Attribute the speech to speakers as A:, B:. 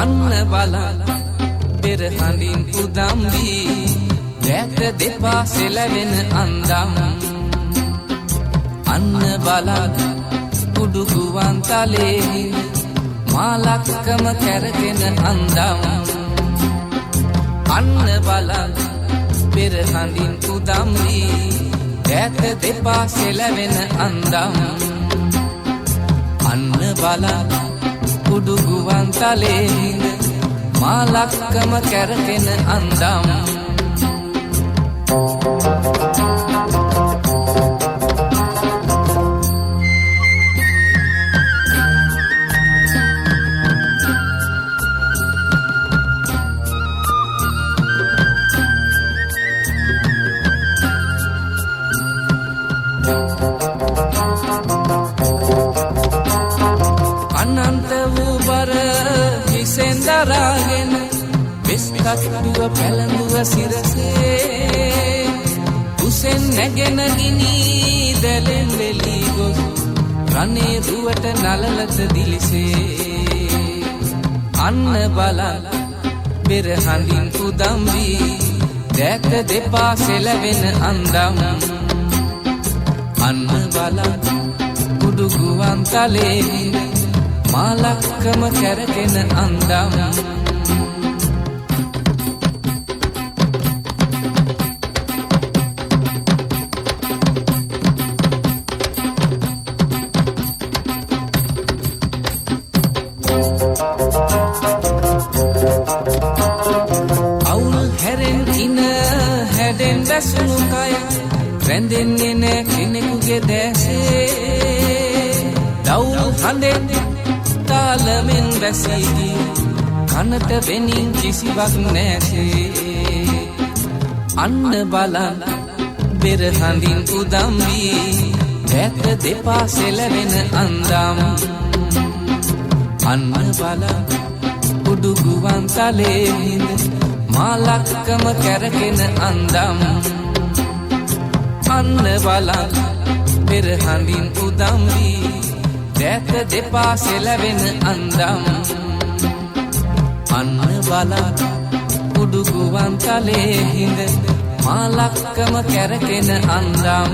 A: අන්න බලන්න පෙර හඳින් උදම් වී රැට දෙපා සෙලවෙන අන්දම් අන්න බලන්න උඩු ගුවන් තලේ මාලක්කම කැරගෙන අන්දම් අන්න බලන්න පෙර හඳින් උදම් වී රැට දෙපා සෙලවෙන අන්දම් අන්න බලන්න උඩු ගුවන් තලේ මාලක්කම කැරගෙන අන්දම් අනන්ත වූ බර හිසෙන් දරාගෙන වෙස්කට්ටුව පැළඳුව සිරසේ උසෙන් නැගෙන ගිනි දැලෙන් වෙලී ගොස් රනේ රුවට නලලත දිලිසේ අන්න බලන්න පෙර හඳින් උදම් වී රැට දෙපා සෙලවෙන අන්දම් අන්න බලන්න උඩු ගුවන් තලේ මාලක්කම කැරගෙන අන්දම් අවුල් හැරෙන් ඉන හැඩෙන් වැසුණු කය රැඳෙන්නේ නෑ කෙනෙකුගේ දැසේ දවුල් හඬෙන් තාලමෙන් වැසීගි කනට වෙනින් කිසිවක් නැසේ අන්න බලන්න පෙර හඳින් උදම් වී රැට දෙපා සෙලවෙන අන්දම් අන්න බලන්න උඩු ගුවන් තලේ මාලක්කම කැරගෙන අන්දම් අන්න බලන්න පෙර හඳින් උදම් වී රැට දෙපා සෙලවෙන අන්දම් අන්න බලන්න උඩු ගුවන් තලේ හිඳ මාලක්කම කැරගෙන අන්දම්